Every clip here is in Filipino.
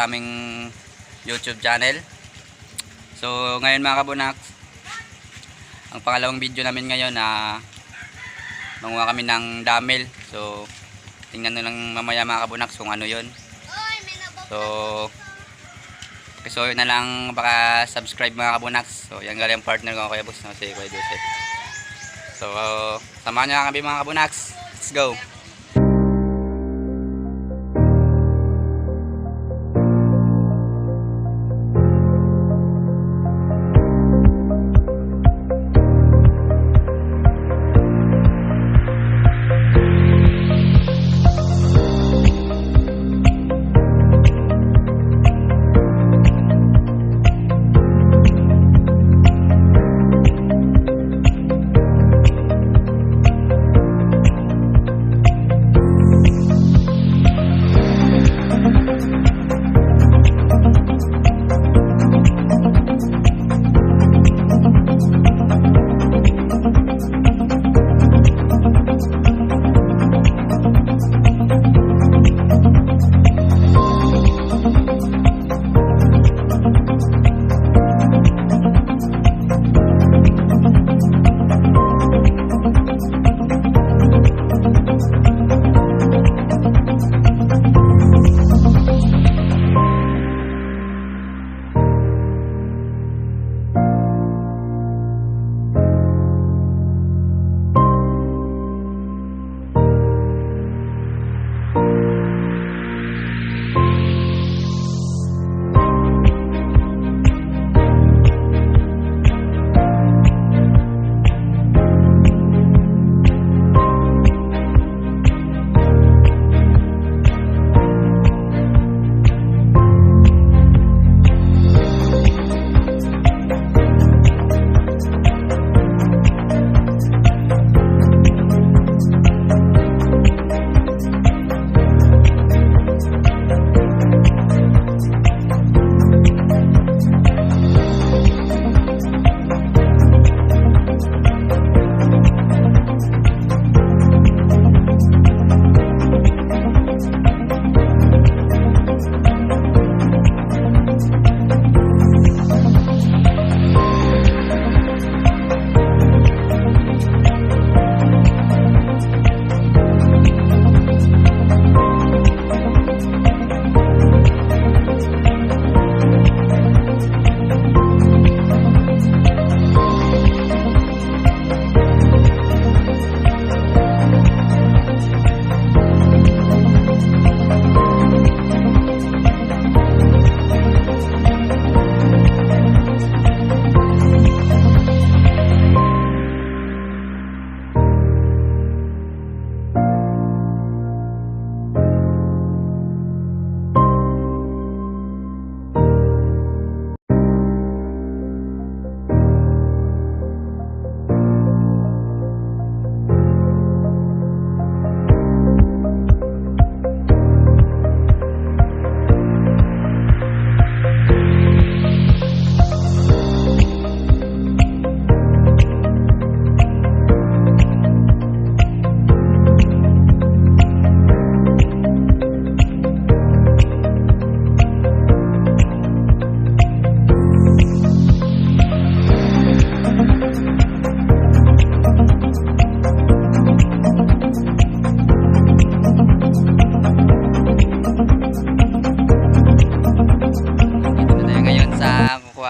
sa aming YouTube channel. So ngayon mga kabunak, ang pangalawang video namin ngayon na manguha kami ng damel. So tingnan nyo lang mamaya mga kabunak kung ano yon. So yun na lang, baka subscribe mga kabunak. So yan galing ang partner ko, Kuya Boss, no? Si Kuya Joseph. So samahan nyo kami mga kabunak. Let's go!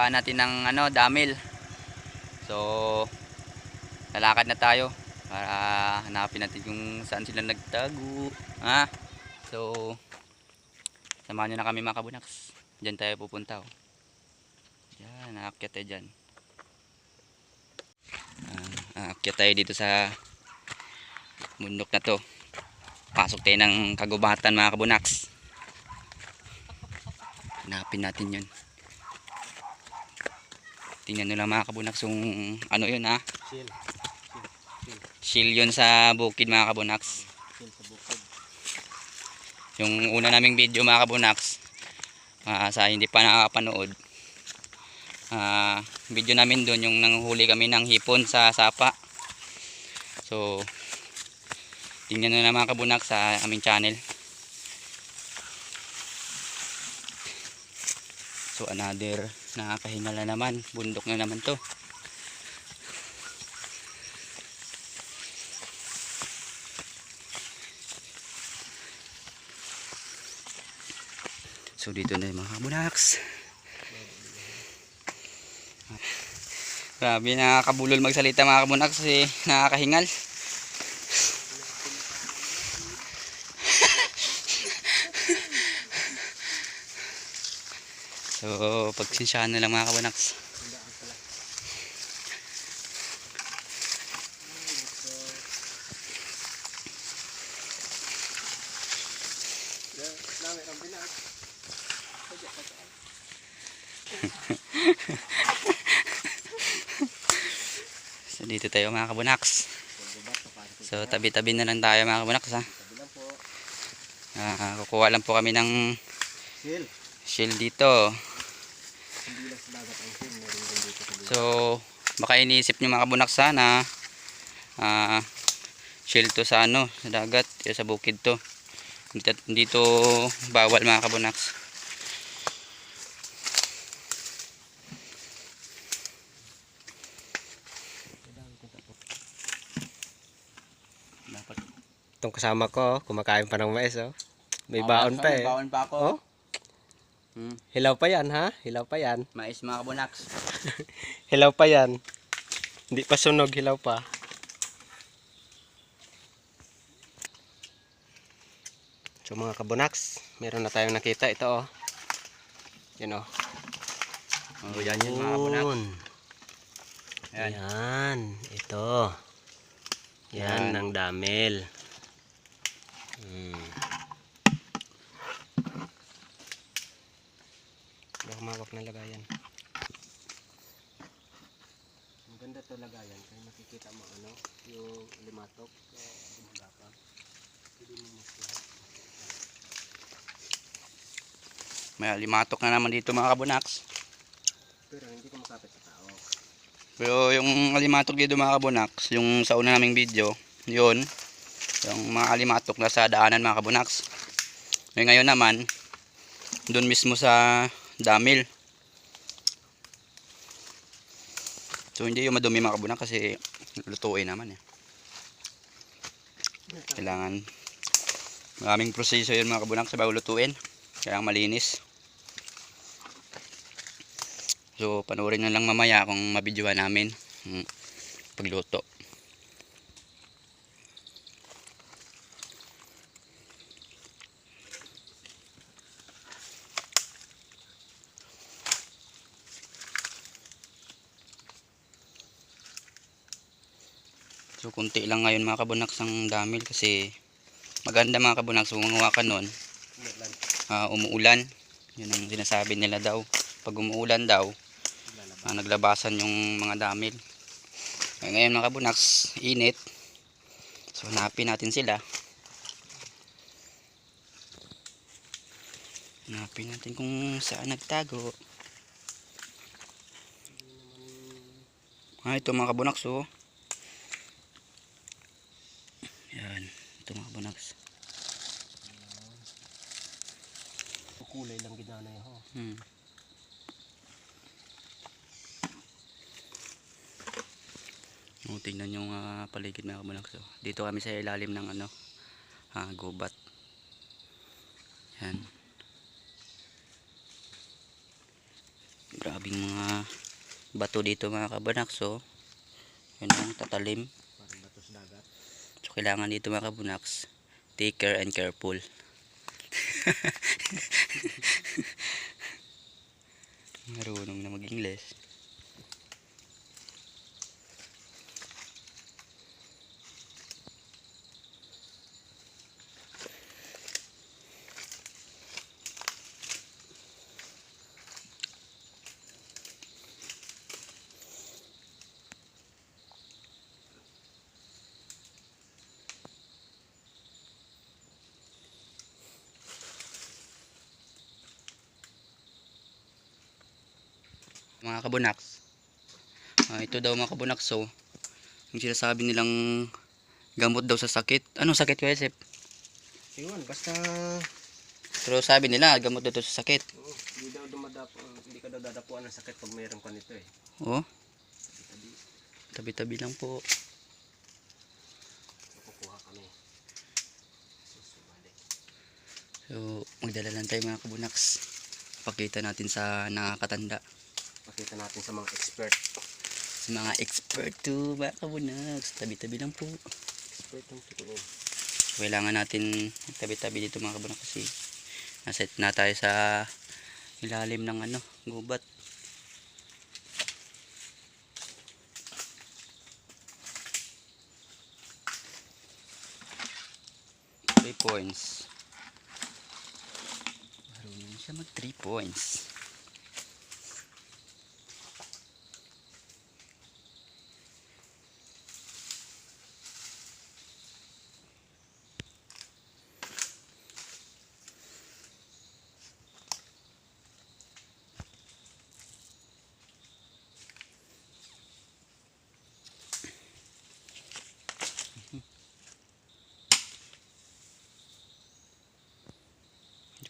Natin ng damel. So lalakad na tayo para hanapin natin kung saan sila nagtago, ha? So samahan nyo na kami mga kabunaks. Diyan tayo pupunta, oh. Yan, aakyat tayo dyan. Aakyat tayo dito sa bundok na to. Pasok tayo ng kagubatan mga kabunaks. Hanapin natin yun. Tingnan nyo lang mga kabunaks yung ano yun, ha? Shield yun sa bukid mga kabunaks. Yung una naming video mga kabunaks, sa hindi pa nakakapanood, video namin doon yung nanghuli kami ng hipon sa sapa. So tingnan nyo na mga kabunaks sa aming channel. So another nakakahinga na naman, bundok na naman to. So dito na yung mga kabunaks. Grabe, nakakabulol magsalita mga kabunaks kasi nakakahingal. So pagsinsyahan na lang mga kabunaks. So dito tayo mga kabunaks. So tabi-tabi na lang tayo mga kabunaks ha. Kukuha lang po kami ng shield dito. So baka iniisip nyo mga kabunaks ha na shield to sa ano, sa dagat, sa bukid to. Dito bawal mga kabunaks. Itong kasama ko, kumakain pa ng mais, oh. May baon pa eh. May baon pa ako. Oh? Hilaw pa yan, ha? Hilaw pa yan. Mais mga kabunaks. Hilaw pa yan. Hindi pa sunog, hilaw pa. So mga kabunaks, meron na tayong nakita. Ito, oh. Yan, oh. Oh, yan yun mga kabunaks. Yan. Yan. Ito. Yan ang damel. Baka mawak na lagayan. Maganda to lagayan. Kaya makikita mo ano, yung limatok. Gumagapang. May limatok na naman dito mga kabunaks. Pero hindi ko makapit sa tao. Pero yung alimatok dito mga kabunaks, yung sa una naming video, yun, yung mga alimatok na sa daanan mga kabunaks. Ngayon naman, doon mismo sa damil. So hindi yung madumi mga kabunaks kasi lutuin naman eh. Kailangan maraming proseso yun mga kabunaks sa bago lutuin. Kailangan malinis. So panoorin na lang mamaya kung mabidyoan namin pagluto. So kunti lang ngayon mga kabunaks ang damil kasi maganda mga kabunaks kung manguha ka nun. Umuulan. Yun ang sinasabi nila daw. Pag umuulan daw, naglabasan yung mga damil. Ngayon mga kabunaks, init. So hanapin natin sila. Hanapin natin kung saan nagtago. Ito mga kabunaks, oh. Yan, ito mga kabunaks. Kulay lang ginana yun, ho. Tingnan yung paligid mga kabunaks. So, dito kami sa ilalim ng ano, gubat. Yan. Grabing mga bato dito mga kabunaks. So, yun ang tatalim. Parang bato sa dagat. So, kailangan dito mga kabunaks, take care and careful. Marunong na mag-Ingles. Mga kabunaks, ito daw mga kabunaks, so yung sinasabi nilang gamot daw sa sakit. Anong sakit ko, Esep? Yun, basta Pero sabi nila, gamot daw to sa sakit. Oo, hindi ka daw dadapuan ng sakit pag mayroon ka nito eh. Oh, Tabi, tabi-tabi lang po. kukuha kami. Susumali. So, magdala lang tayo mga kabunaks. Pakita natin sa nakakatanda. Pakita natin sa mga expert. Sa mga expert to mga kabunaks. Tabi-tabi lang po. Expert ang totoo. Kailangan natin tabi-tabi dito mga kabunaks kasi naset na tayo sa ilalim ng gubat. Points. Marunong siya mag 3 points.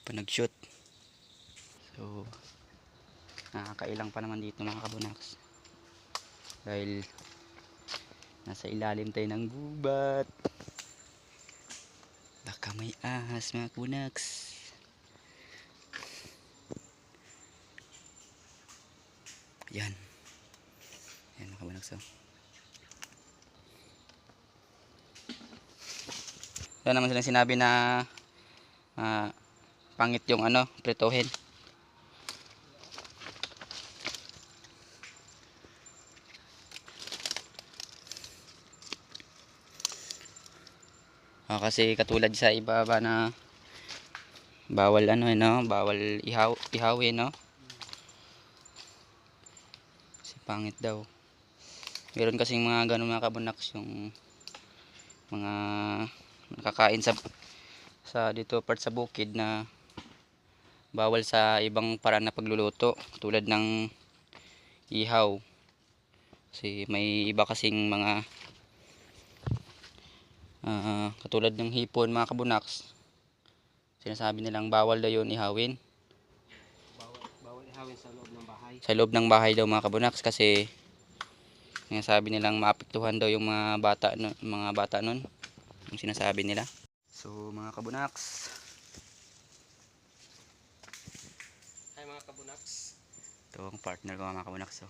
Pa nag-shoot. So, nakakailang pa naman dito mga kabunaks. Dahil nasa ilalim tayo ng gubat. Baka may ahas mga kabunaks. Yan. Yan mga kabunaks. So. Yan naman silang sinabi na pangit yung pretohin. Kasi katulad sa iba ba na bawal bawal ihawin kasi pangit daw. Meron kasing mga ganun mga kabunaks yung mga nakakain sa dito part sa bukid na bawal sa ibang paraan na pagluluto tulad ng ihaw. Kasi may iba kasing mga katulad ng hipon mga kabunaks. Sinasabi nilang bawal daw yun ihawin. Bawal ihawin sa loob ng bahay. Sa loob ng bahay daw mga kabunaks kasi sinasabi nilang maapektuhan daw yung mga bata nun. Yung sinasabi nila. So mga kabunaks, Mga kabunaks. ito ang partner ko mga kabunaks. So,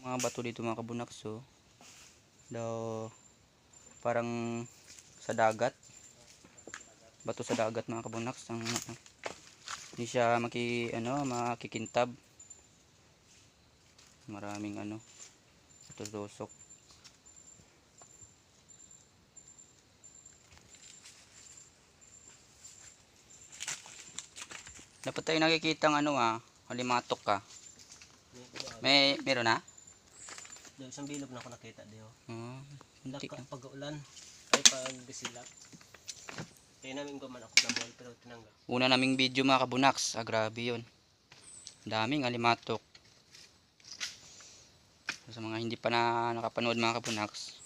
mga bato dito mga kabunaks. So, daw parang sa dagat. Bato sa dagat mga kabunaks. Hindi siya makikintab. Maraming tutusok. Dapat tayo nakikita halimatok ka. Meron na? Doon isang bilog na ako nakita diyo. Hindi ka. Pag-ulan ay pag-bisilak. Kaya namin guman ako ng ball pero tinanggal. Una naming video mga kabunaks. Grabe yun. Daming halimatok. Sa mga hindi pa nakapanood mga kabunaks,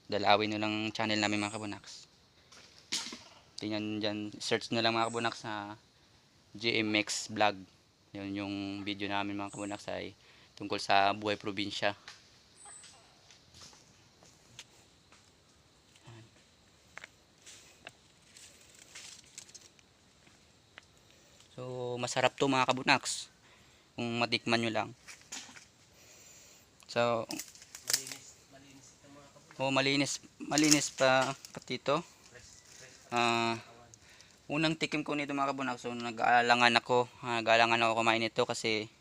dalawin nyo lang channel namin mga kabunaks. Tingnan dyan, search nyo lang mga kabunaks sa GMX vlog. Yun yung video namin mga kabunaks ay tungkol sa buhay probinsya. So masarap to mga kabunaks kung matikman nyo lang. So Malinis ito mga kabunaks. malinis pa pati ito. Unang tikim ko nito mga kabunaks, so nag-aalangan ako kumain nito kasi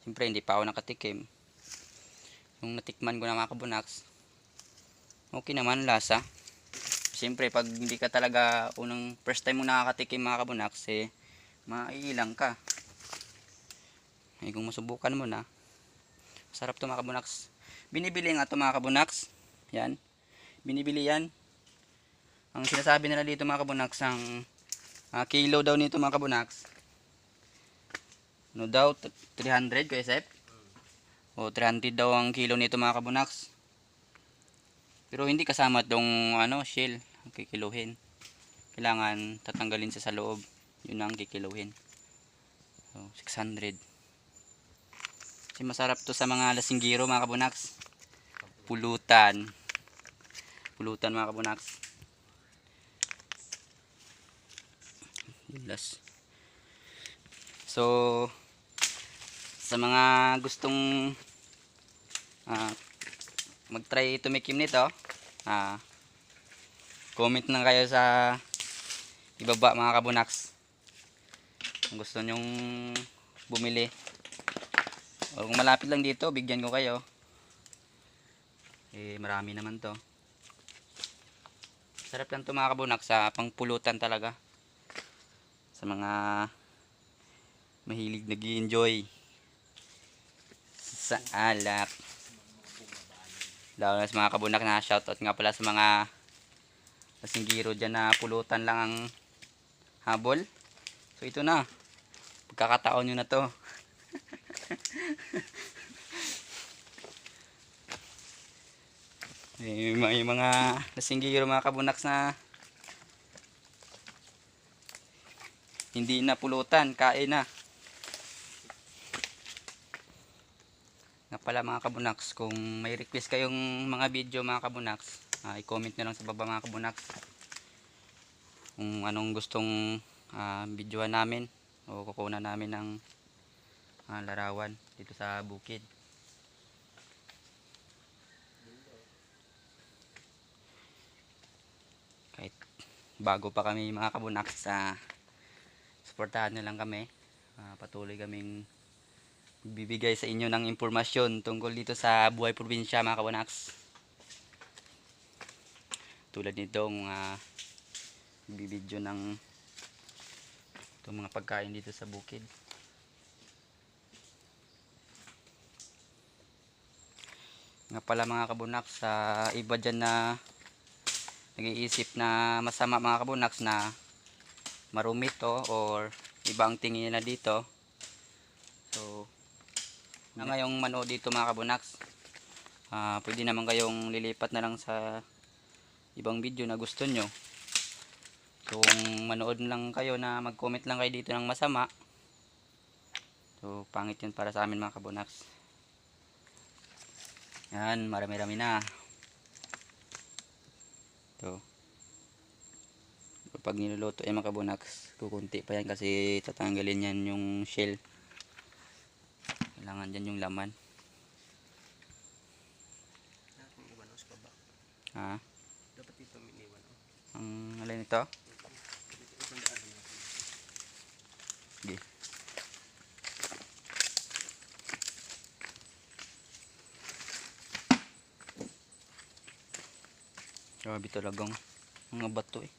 siyempre hindi pa ako nakatikim. Yung natikman ko na mga kabunaks, okay naman lasa. Siyempre pag hindi ka talaga first time mo nakakatikim mga kabunaks, maiilang ka. Kung masubukan mo na, sarap to mga kabunaks. Binibili nga to mga kabunaks. Yan. Binibili yan. Ang sinasabi nila dito mga kabunaks, ang kilo daw nito mga kabunaks No daw, 300 Kuya Sep? O 300 daw ang kilo nito mga kabunaks. Pero hindi kasama tong ano, shell, ang kikiluhin. Kailangan tatanggalin siya sa loob. Yun ang kikiluhin. So, 600. Kasi masarap to sa mga lasinggiro mga kabunaks. Pulutan. Pulutan mga kabunaks. Last. So, sa mga gustong mag-try tumikim nito, comment lang kayo sa ibaba mga kabunaks kung gusto nyong bumili, o kung malapit lang dito bigyan ko kayo, marami naman to. Sarap lang to mga kabunaks, sa pangpulutan talaga sa mga mahilig nag-enjoy sa alak. Lalo na sa mga kabunak, na shoutout nga pala sa mga lasinggiro dyan na pulutan lang ang habol. So ito na, pagkakataon nyo na to. May mga lasinggiro mga kabunaks na hindi na pulutan, kain na. Nga pala mga kabunaks, kung may request kayong mga video mga kabunaks, i-comment nyo lang sa baba mga kabunaks kung anong gustong videoan namin o kukunan namin ng larawan dito sa bukid. Kahit bago pa kami mga kabunaks, suportahan nyo lang kami. Patuloy kaming bibigay sa inyo ng impormasyon tungkol dito sa buhay probinsya mga kabunaks. Tulad nitong bibidyo ng itong mga pagkain dito sa bukid. Nga pala mga kabunaks, sa iba dyan na nag-iisip na masama mga kabunaks, na marumi to or ibang tingin nila dito. So na ngayong manood dito mga kabunaks, pwede naman kayong lilipat na lang sa ibang video na gusto nyo. So kung manood lang kayo na mag-comment lang kayo dito ng masama, so pangit yun para sa amin mga kabunaks. Yan, marami-rami na. Ito, pag niluluto mga kabunaks, kukunti pa yan kasi tatanggalin yan yung shell. Kailangan dyan yung laman. Dapat ito miniwan. Ang alin ito? Sige. Grabe talagang mga bato eh.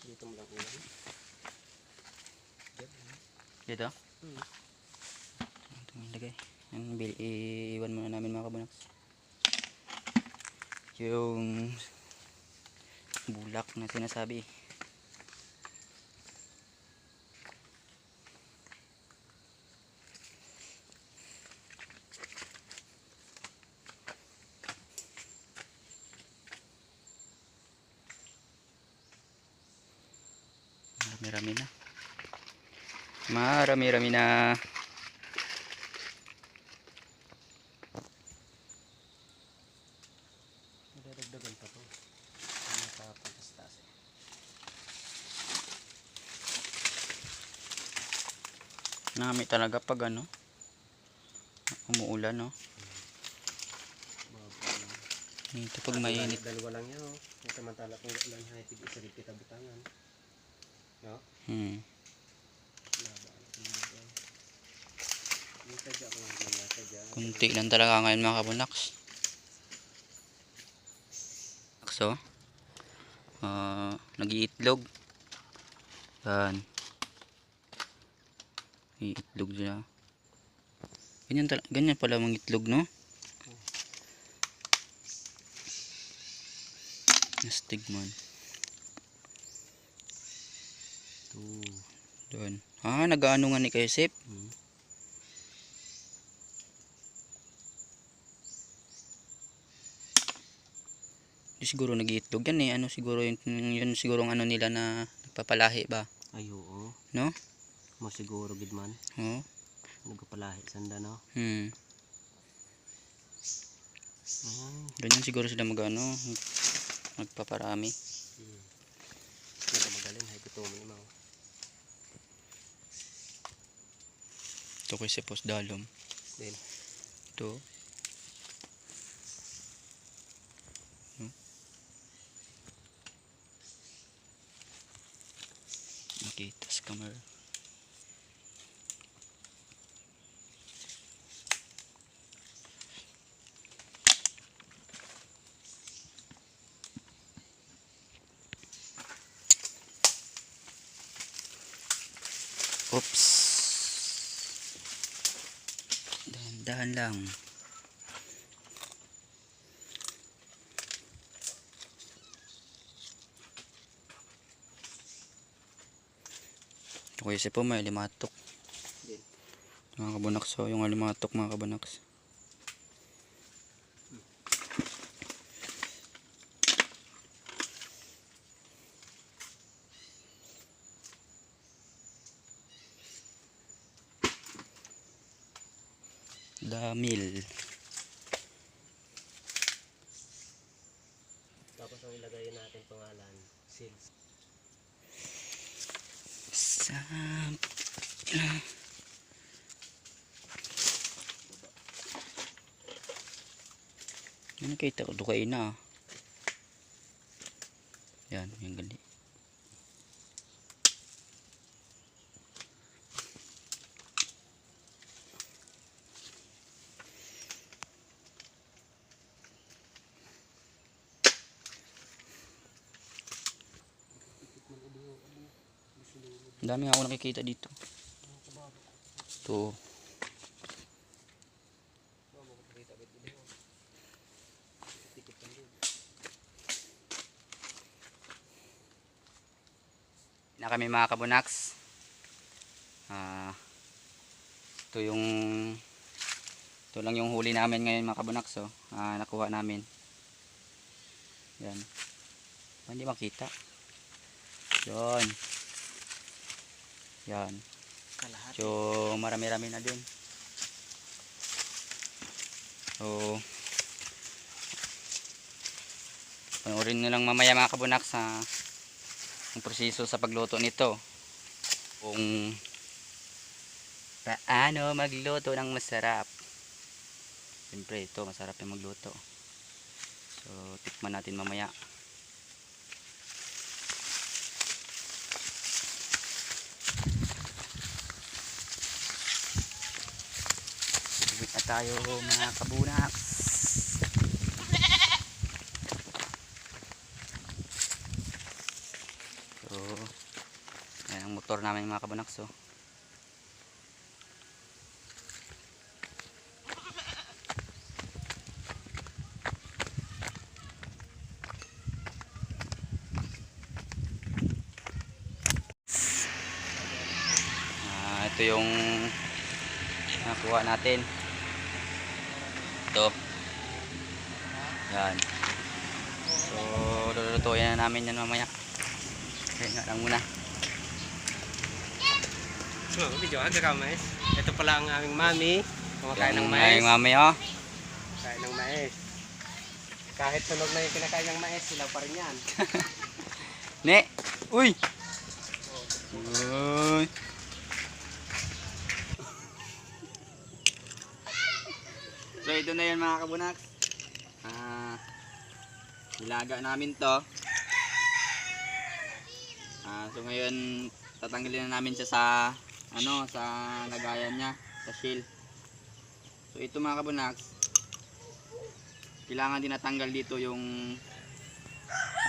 Dito mo lang ulan. Dito? Ito mo ilagay. Yan, iiwan muna namin mga kabunaks yung bulak na sinasabi. Marami-rami na. Marami-rami na. Dadagdagan pa to. Nakapagtastas eh. Nami talaga pag ano, umuulan no. Ito pag mainit. Dalawa lang yan, oh. Yung samantala kung lang high-tech isa rin kita butangan. No? Kunti lang talaga ngayon mga kabunaks. So, nag-iitlog. Yan. Iitlog sila. Ganyan pala mga itlog, no? Nastig man. Ito. Doon. Nag-ano nga ni kayo, Sip? Hmm. Di siguro nag-iitlog yan eh. Ano siguro yun siguro ang ano nila na nagpapalahi ba? Ay, oo. No? Mo siguro gid man. Oo. Nagpapalahi sanda no. Ganyan siguro sila mag-ano, magpaparami. Nagkamagaling, hay ito mo. Ito ko si Post Dalom. Din. Ito. Nakita sa camera. Oops. Dahan-dahan lang. Ito kasi po may limatok. Din. Mga kabunaks, so yung limatok mga kabunaks. Damil. Tapos ang ilagay natin pangalan, seeds. Ano kita ko dukay na. Yan, yung gali. Ang dami ako nakikita dito. Ito. Na kami mga kabunaks. Ito lang yung huli namin ngayon mga kabunaks. So, nakuha namin. Yan. Hindi makita. Yan. Yan. Kalahati. So, marami-rami na din. So, panoorin nyo lang mamaya mga kabunak sa ang proseso sa pagluto nito. Kung paano magluto ng masarap. Siyempre ito, masarap yung magluto. So, tikman natin mamaya. Uwi na tayo mga kabunaks. So, yan ang motor namin mga kabunaks. So, ito yung nakuha natin. Ito. Yan. So, lulutuin na namin yan mamaya. Kaya nga lang muna. So, video aga guys. Ito pala ang aming mami. Kumakain ng Yung mais. aming mami, oh. Kain ng mais. Kahit tunog na yung kinakain ng mais, sila pa rin yan. Ne! Uy! Uy! So ito na yan mga kabunaks. Nilaga namin to. So ngayon tatanggalin na namin siya sa sa lagayan niya, sa shell. So ito mga kabunaks, kailangan din natanggal dito yung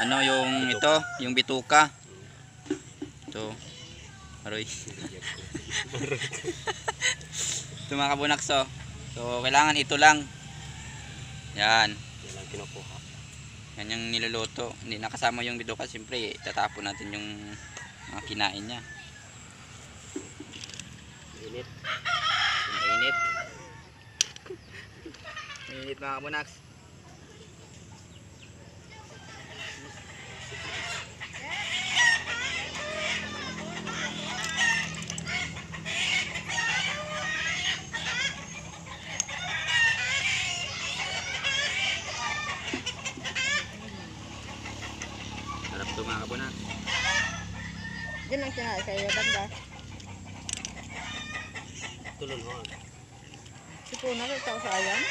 yung ito, yung bituka. Ito. Aroy. Ito mga kabunaks, oh. So kailangan ito lang. Yan. Yan ang kinukuha. Yan yung niluluto. Hindi nakasama yung bituka. Siyempre, tatapon natin yung mga kinain niya. Init. Init. Init mga kabunax. Sarap to mga kabunax. Diyan lang kinain sa iyo, banda. Tulon ho. Sipuna rin ito sa ayan.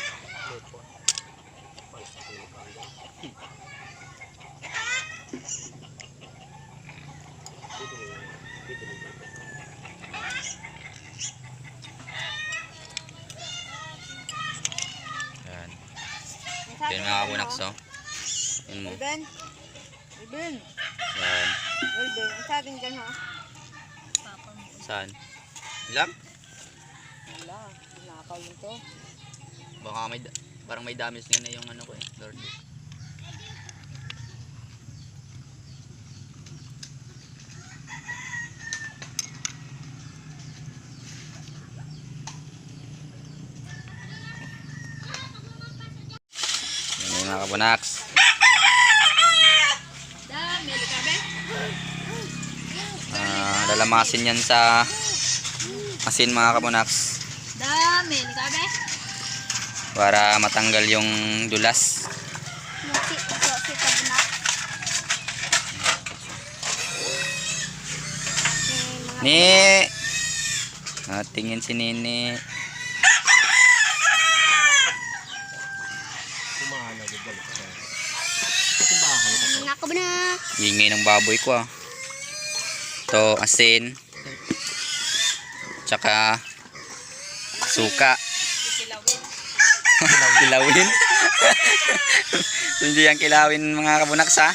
Lupo. Palsa ko yung kanda. Dito lang. Yan. Yan mga kabunax, oh. Yan mo. Ruben. Ruben. Yan. Ruben. Ang sabi dyan ha? Saan? Ilang? Wala. Nakaw yun to. Baka may, parang may damage nga na yung ano ko eh. Lord. Yan yung mga kabunax. Dami. Sabi? Lalamasin yan sa asin mga kabunax. Dami. Sabi? Para matanggal yung dulas. Si kabunak. Ni! Tingin si Nini. Kumahana. Gagalo ka tayo. Simbahan ka tayo. Mga kabunak. Ingay ng baboy ko ah. Ito, asin. Tsaka suka. Kilawin. So, hindi yan kilawin mga kabunaks ha.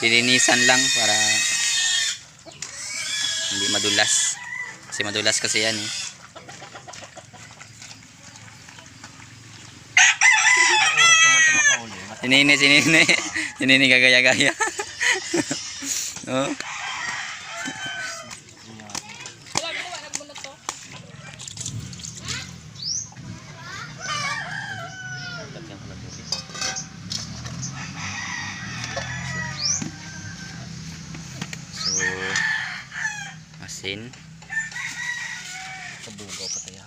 Pininisan lang para hindi madulas. Kasi madulas kasi yan eh. Oras naman ito makauli. Sinini gagaya-gaya. Oh. So, asin. Kabugaw pa tayo.